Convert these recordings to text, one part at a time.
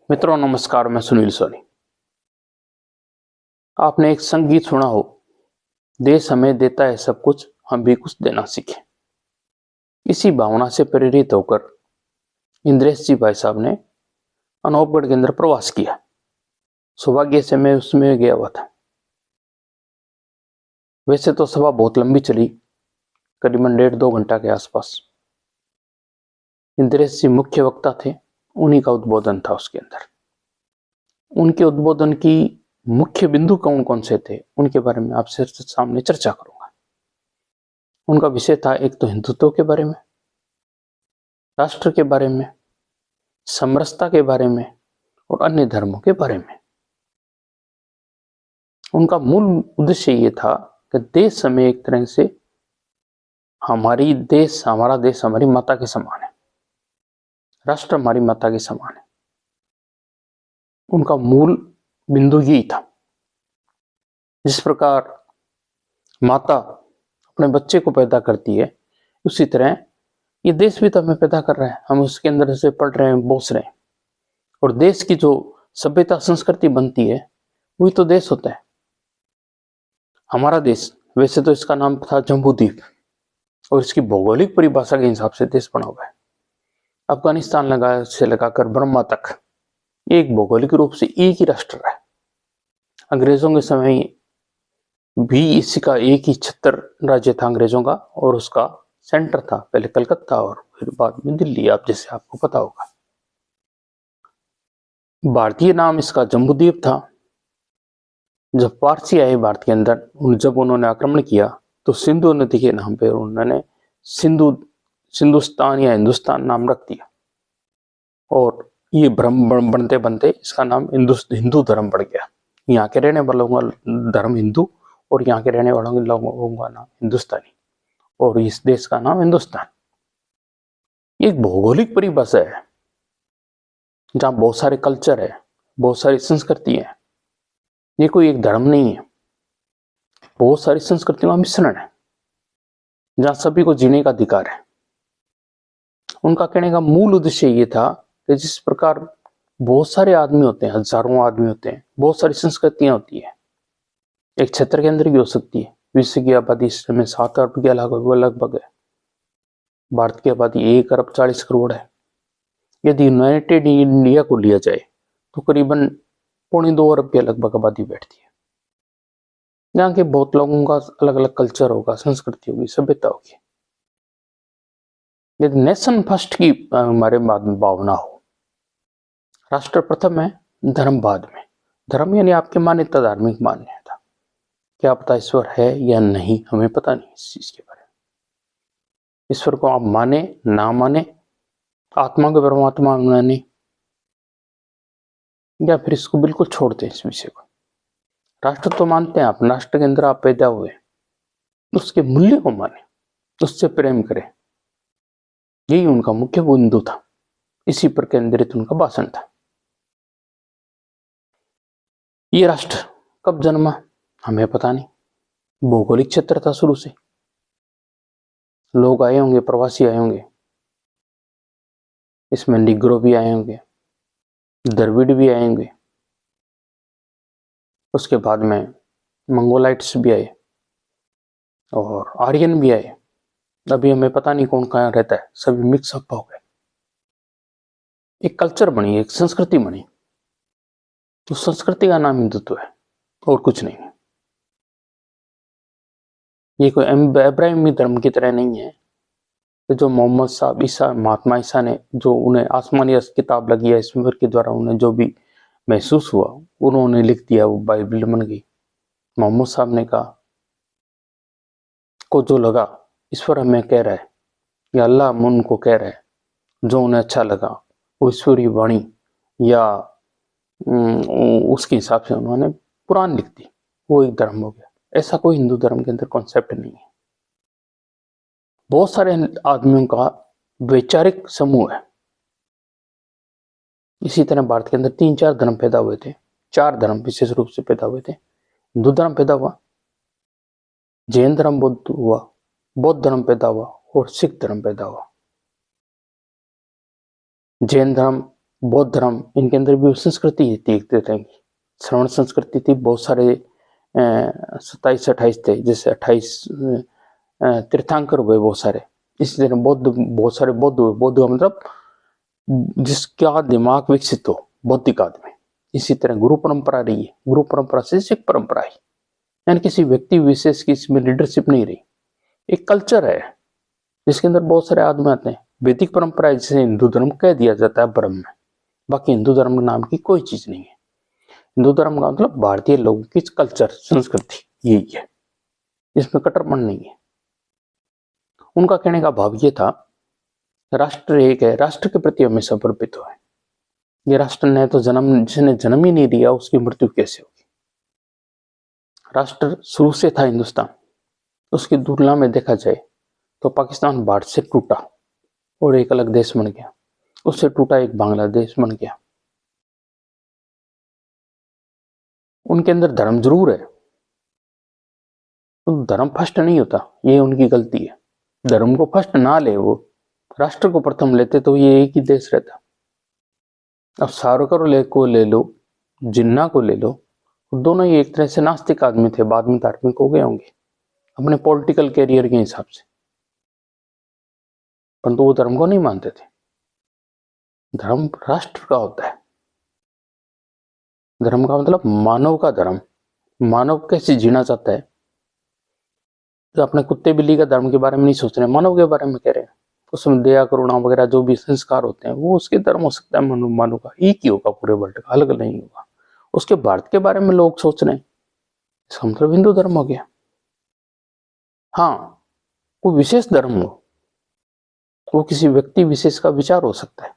मित्रों नमस्कार, मैं सुनील सोनी। आपने एक संगीत सुना हो, देश हमें देता है सब कुछ, हम भी कुछ देना सीखें। इसी भावना से प्रेरित होकर इंद्रेश जी भाई साहब ने अनूपगढ़ के अंदर प्रवास किया। सौभाग्य से मैं उसमें गया हुआ था। वैसे तो सभा बहुत लंबी चली, करीबन 1.5-2 घंटा के आसपास। इंद्रेश जी मुख्य वक्ता थे, उन्हीं का उद्बोधन था उसके अंदर। उनके उद्बोधन की मुख्य बिंदु कौन कौन से थे, उनके बारे में आपसे सामने चर्चा करूंगा। उनका विषय था एक तो हिंदुत्व के बारे में, राष्ट्र के बारे में, समरसता के बारे में और अन्य धर्मों के बारे में। उनका मूल उद्देश्य ये था कि देश हमें एक तरह से हमारा देश हमारी माता के समान है, राष्ट्र हमारी माता के समान है। उनका मूल बिंदु यही था। जिस प्रकार माता अपने बच्चे को पैदा करती है, उसी तरह ये देश भी तो हमें पैदा कर रहा है। हम उसके अंदर से पढ़ रहे हैं, बोस रहे हैं, और देश की जो सभ्यता संस्कृति बनती है वही तो देश होता है। हमारा देश, वैसे तो इसका नाम था जम्बूद्वीप, और इसकी भौगोलिक परिभाषा के हिसाब से देश बना हुआ है। अफगानिस्तान से लगाकर बर्मा तक एक भौगोलिक रूप से एक ही राष्ट्र है। अंग्रेजों के समय भी इसका एक ही छत्तर राज्य था अंग्रेजों का, और उसका सेंटर था पहले कलकत्ता और फिर बाद में दिल्ली, आप जैसे आपको पता होगा। भारतीय नाम इसका जम्बूद्वीप था। जब पारसी आए भारत के अंदर, जब उन्होंने आक्रमण किया तो सिंधु नदी के नाम पे उन्होंने सिंधुस्तान या हिंदुस्तान नाम रख दिया, और ये भ्रम बनते बनते इसका नाम हिंदू धर्म पड़ गया। यहाँ के रहने वालों का धर्म हिंदू और यहाँ के रहने वालों के लोगों का नाम हिंदुस्तानी, और इस देश का नाम हिंदुस्तान। एक भौगोलिक परिभाषा है जहाँ बहुत सारे कल्चर है, बहुत सारी संस्कृति है। ये कोई एक धर्म नहीं है, बहुत सारी संस्कृतियों का मिश्रण है जहाँ सभी को जीने का अधिकार है। उनका कहने का मूल उद्देश्य ये था कि जिस प्रकार बहुत सारे आदमी होते हैं, हजारों आदमी होते हैं, बहुत सारी संस्कृतियां होती है, एक क्षेत्र के अंदर भी हो सकती है। विश्व की आबादी इस समय 7 अरब के लगभग है। भारत की आबादी 1 अरब 40 करोड़ है। यदि यूनाइटेड इंडिया को लिया जाए तो करीबन 2.25 अरब के लगभग आबादी बैठती है। यहाँ के बहुत लोगों का अलग अलग कल्चर होगा, संस्कृति होगी, सभ्यता होगी। यदि नेशन फर्स्ट की हमारे भावना हो, राष्ट्र प्रथम है, धर्म बाद में। धर्म यानी आपकी मान्यता, धार्मिक मान्यता। क्या पता ईश्वर है या नहीं, हमें पता नहीं इस चीज के बारे में। ईश्वर को आप माने ना माने, आत्मा को परमात्मा माने, या फिर इसको बिल्कुल छोड़ दें इस विषय को। राष्ट्र तो मानते हैं आप, राष्ट्र के अंदर आप पैदा हुए, उसके मूल्य को माने, उससे प्रेम करें। यही उनका मुख्य बिंदु था, इसी पर केंद्रित उनका भाषण था। ये राष्ट्र कब जन्मा हमें पता नहीं। भौगोलिक क्षेत्र था शुरू से, लोग आए होंगे, प्रवासी आए होंगे, इसमें निग्रो भी आए होंगे, द्रविड़ भी आए होंगे, उसके बाद में मंगोलाइट्स भी आए और आर्यन भी आए। अभी हमें पता नहीं कौन कहाँ रहता है, सभी मिक्सअप हो गए। एक कल्चर बनी, एक संस्कृति बनी। तो संस्कृति का नाम हिंदुत्व है और कुछ नहीं है। ये कोई इब्राहिमी धर्म की तरह नहीं है जो मोहम्मद साहब ईसा, महात्मा ईसा ने, जो उन्हें आसमानी किताब लगी है, ईश्वर के द्वारा उन्हें जो भी महसूस हुआ उन्होंने लिख दिया, वो बाइबल बन गई। मोहम्मद साहब ने कहा को जो लगा, ईश्वर हमें कह रहा है या अल्लाह उनको कह रहा है, जो उन्हें अच्छा लगा वो ईश्वरीय वाणी या उसके हिसाब से उन्होंने कुरान लिख दी, वो एक धर्म हो गया। ऐसा कोई हिंदू धर्म के अंदर कॉन्सेप्ट नहीं है। बहुत सारे आदमियों का वैचारिक समूह है। इसी तरह भारत के अंदर 3-4 धर्म पैदा हुए थे, 4 धर्म विशेष रूप से पैदा हुए थे। हिंदू धर्म पैदा हुआ, जैन धर्म बौद्ध हुआ, बौद्ध धर्म पैदा हुआ और सिख धर्म पैदा हुआ। जैन धर्म बौद्ध धर्म, इनके अंदर भी संस्कृति थी एक तरह की, श्रवण संस्कृति थी। बहुत सारे 27-28 थे, जैसे 28 तीर्थंकर हुए बहुत सारे। इसी तरह बौद्ध, बहुत सारे बौद्ध हुए। बौद्ध का मतलब जिसका दिमाग विकसित हो, बौद्धिक आदमी। इसी तरह गुरु परंपरा रही है, गुरु परंपरा से सिख परंपरा है, यानी किसी व्यक्ति विशेष की इसमें लीडरशिप नहीं रही, एक कल्चर है जिसके अंदर बहुत सारे आदमी आते हैं। वैदिक परंपरा है जिसे हिंदू धर्म कह दिया जाता है ब्रह्म में, बाकी हिंदू धर्म नाम की कोई चीज नहीं है। हिंदू धर्म का मतलब भारतीय लोगों की कल्चर, संस्कृति, यही है, इसमें कट्टरपन नहीं है। उनका कहने का भाव ये था, राष्ट्र एक है, राष्ट्र के प्रति हमें समर्पित हो। ये राष्ट्र ने तो जन्म, जिसने जन्म ही नहीं दिया उसकी मृत्यु कैसे होगी। राष्ट्र शुरू से था हिंदुस्तान, उसकी तुलना में देखा जाए तो पाकिस्तान भारत से टूटा और एक अलग देश बन गया, उससे टूटा एक बांग्लादेश बन गया। उनके अंदर धर्म जरूर है, तो धर्म फर्स्ट नहीं होता, ये उनकी गलती है। धर्म को फर्स्ट ना ले, वो राष्ट्र को प्रथम लेते तो ये एक ही देश रहता। अब सावरकर को ले लो, जिन्ना को ले लो, दोनों ही एक तरह से नास्तिक आदमी थे, बाद में धार्मिक हो गए होंगे अपने पॉलिटिकल कैरियर के हिसाब से, परंतु वो धर्म को नहीं मानते थे। धर्म राष्ट्र का होता है। धर्म का मतलब मानव का धर्म, मानव कैसे जीना चाहता है। तो अपने कुत्ते बिल्ली का धर्म के बारे में नहीं सोच रहे, मानव के बारे में कह रहे हैं। उसमें दया करुणा वगैरह जो भी संस्कार होते हैं वो उसके धर्म हो सकता है, मानव का एक ही होगा, पूरे वर्ल्ड का अलग नहीं होगा। उसके भारत के बारे में लोग सोच रहे हैं, इसका मतलब हिंदू धर्म हो गया। हाँ, कोई विशेष धर्म हो, वो किसी व्यक्ति विशेष का विचार हो सकता है।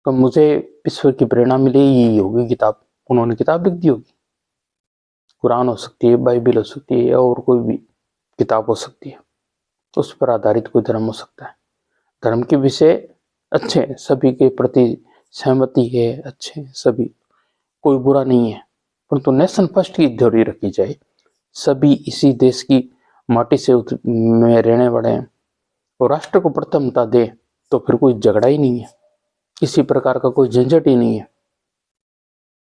तो मुझे ईश्वर की प्रेरणा मिली, यही होगी किताब, उन्होंने किताब लिख दी होगी। कुरान हो सकती है, बाइबल हो सकती है, और कोई भी किताब हो सकती है, उस पर आधारित कोई धर्म हो सकता है। धर्म के विषय अच्छे हैं, सभी के प्रति सहमति है, अच्छे सभी, कोई बुरा नहीं है, परंतु नेशन फर्स्ट की थ्योरी रखी जाए, सभी इसी देश की माटी से में रहने वाले हैं, और राष्ट्र को प्रथमता दे, तो फिर कोई झगड़ा ही नहीं है, किसी प्रकार का कोई झंझट ही नहीं है।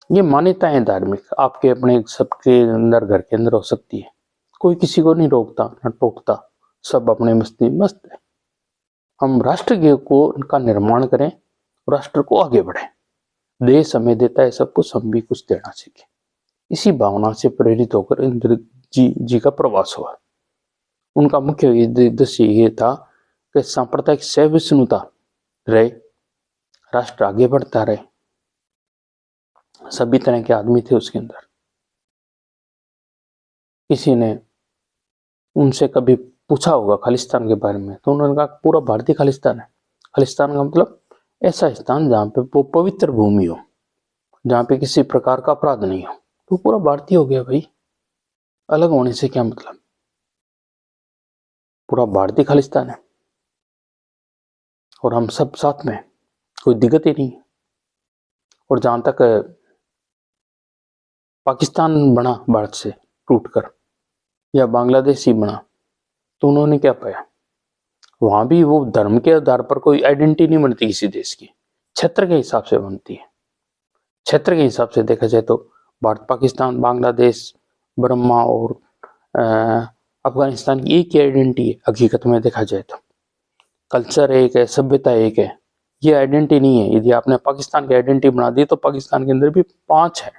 ये मान्यताएं धार्मिक आपके अपने सबके अंदर, घर के अंदर हो सकती है, कोई किसी को नहीं रोकता न टोकता, सब अपने मस्ती मस्त है। हम राष्ट्र को का निर्माण करें, राष्ट्र को आगे बढ़े, देश हमें देता है सब कुछ, हम भी कुछ देना सीखें। इसी भावना से प्रेरित होकर इंद्र जी का प्रवास हुआ। उनका मुख्य उद्देश्य ये था कि सांप्रदायिक सहिष्णुता रहे, राष्ट्र आगे बढ़ता रहे, सभी तरह के आदमी थे उसके अंदर। किसी ने उनसे कभी पूछा होगा खालिस्तान के बारे में, तो उन्होंने कहा पूरा भारतीय खालिस्तान है। खालिस्तान का मतलब ऐसा स्थान जहाँ पे वो पवित्र भूमि हो, जहाँ पे किसी प्रकार का अपराध नहीं हो, तो पूरा भारतीय हो गया भाई। अलग होने से क्या मतलब, पूरा भारतीय खालिस्तान है और हम सब साथ में, कोई दिक्कत ही नहीं। और जहां तक पाकिस्तान बना भारत से टूटकर, या बांग्लादेश ही बना, तो उन्होंने क्या पाया, वहां भी वो धर्म के आधार पर कोई आइडेंटिटी नहीं बनती किसी देश की, क्षेत्र के हिसाब से बनती है। क्षेत्र के हिसाब से देखा जाए तो भारत, पाकिस्तान, बांग्लादेश, बर्मा और अफगानिस्तान की एक ही आइडेंटिटी है हकीकत में देखा जाए तो। कल्चर एक है, सभ्यता एक है, ये आइडेंटिटी नहीं है। यदि आपने पाकिस्तान की आइडेंटिटी बना दी तो पाकिस्तान के अंदर भी 5 है।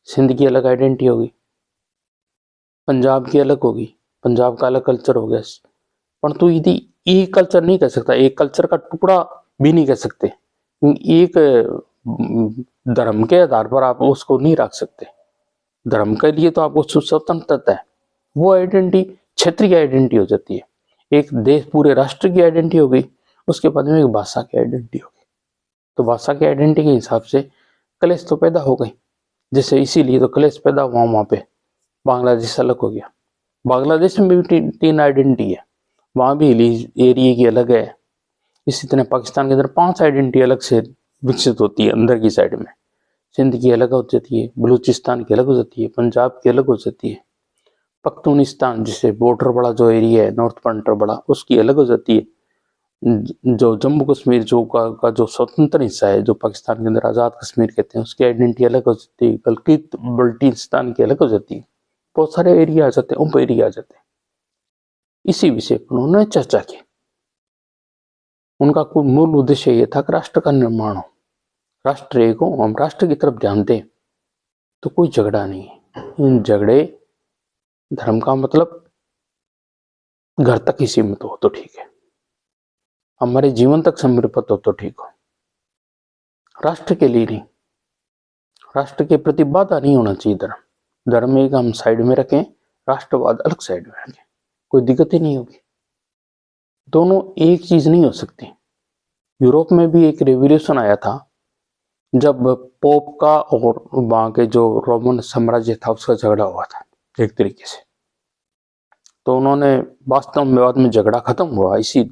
सिंध की अलग आइडेंटिटी होगी, पंजाब की अलग होगी, पंजाब का अलग कल्चर हो गया। परंतु यदि एक कल्चर नहीं कह सकता, एक कल्चर का टुकड़ा भी नहीं कह सकते, एक धर्म के आधार पर आप उसको नहीं रख सकते। धर्म के लिए तो आपको स्वतंत्रता है, वो आइडेंटिटी क्षेत्रीय आइडेंटिटी हो जाती है। एक देश पूरे राष्ट्र की आइडेंटिटी हो गई, उसके बाद में एक भाषा की आइडेंटिटी हो गई, तो भाषा की आइडेंटिटी के हिसाब से क्लेश तो पैदा हो गई। जैसे इसीलिए तो क्लेश पैदा हुआ वहां पे, बांग्लादेश अलग हो गया। बांग्लादेश में भी 3 आइडेंटिटी है, वहां भी हिली एरिया की अलग है। इसी तरह पाकिस्तान के अंदर 5 आइडेंटिटी अलग से विकसित होती है अंदर की साइड में। सिंध की अलग हो जाती है, बलूचिस्तान की अलग हो जाती है, पंजाब की अलग हो जाती है, पख्तूनिस्तान जिसे बॉर्डर बड़ा जो एरिया है, नॉर्थ फ्रंटियर बड़ा, उसकी अलग हो जाती है, जो जम्मू कश्मीर जो का जो स्वतंत्र हिस्सा है, जो पाकिस्तान के अंदर आज़ाद कश्मीर कहते हैं, उसकी आइडेंटिटी अलग हो जाती है, गिलगित बल्टिस्तान की अलग हो जाती है, बहुत सारे एरिया आ जाते हैं, उप एरिया आ जाते हैं। इसी विषय पर उन्होंने चर्चा की। उनका कुल मूल उद्देश्य ये था कि राष्ट्र का निर्माण हो, राष्ट्र एक हो, हम राष्ट्र की तरफ ध्यान दें तो कोई झगड़ा नहीं है। इन झगड़े धर्म का मतलब घर तक ही सीमित हो तो ठीक है, हमारे जीवन तक समर्पित हो तो ठीक हो, राष्ट्र के लिए नहीं, राष्ट्र के प्रति बाधा नहीं होना चाहिए। धर्म एक हम साइड में रखें, राष्ट्रवाद अलग साइड में रखें, कोई दिक्कत ही नहीं होगी। दोनों एक चीज नहीं हो सकती। यूरोप में भी एक रेवोल्यूशन आया था जब पोप का और वहां के जो रोमन साम्राज्य था उसका झगड़ा हुआ था एक तरीके से। तो उन्होंने वास्तव में बाद में झगड़ा खत्म हुआ इसी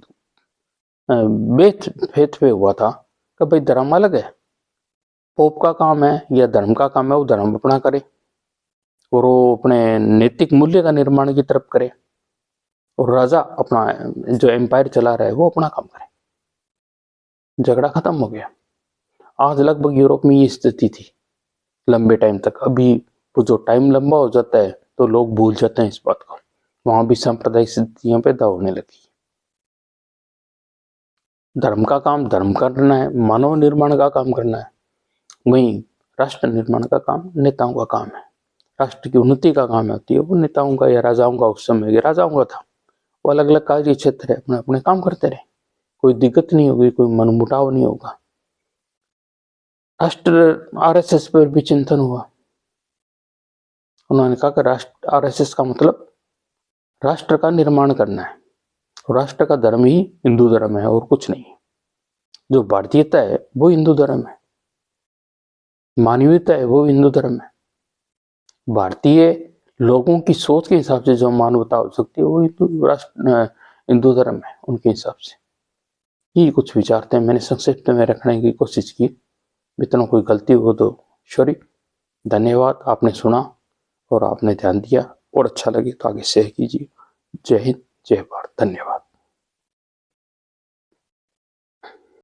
फेथ पे हुआ था कि भाई धर्म अलग है, पोप का काम है या धर्म का काम है वो धर्म अपना करे और वो अपने नैतिक मूल्य का निर्माण की तरफ करे, और राजा अपना जो एम्पायर चला रहा है वो अपना काम करे। झगड़ा खत्म हो गया। आज लगभग यूरोप में ये स्थिति थी लंबे टाइम तक। अभी जो टाइम लंबा हो जाता है तो लोग भूल जाते हैं इस बात को, वहां भी सांप्रदायिक स्थितियां पैदा होने लगी। धर्म का काम धर्म करना है, मानव निर्माण का काम करना है, वहीं राष्ट्र निर्माण का काम नेताओं का काम है। राष्ट्र की उन्नति का काम होती है वो नेताओं का या राजाओं का। उस समय राजाओं का था, वो अलग अलग कार्य क्षेत्र है, अपने अपने काम करते रहे, कोई दिक्कत नहीं होगी, कोई मनमुटाव नहीं होगा। राष्ट्र आरएसएस पर भी चिंतन हुआ। उन्होंने कहा कि राष्ट्र आरएसएस का मतलब राष्ट्र का निर्माण करना है, राष्ट्र का धर्म ही हिंदू धर्म है और कुछ नहीं। जो भारतीयता है वो हिंदू धर्म है, मानवीयता है वो हिंदू धर्म है। भारतीय लोगों की सोच के हिसाब से जो मानवता हो सकती है वो हिंदू धर्म है उनके हिसाब से। ये कुछ विचारते मैंने संक्षिप्त में रखने की कोशिश की। इतना कोई गलती हो तो सॉरी। धन्यवाद, आपने सुना और आपने ध्यान दिया, और अच्छा लगे तो आगे शेयर कीजिए। जय हिंद, जय भारत, धन्यवाद।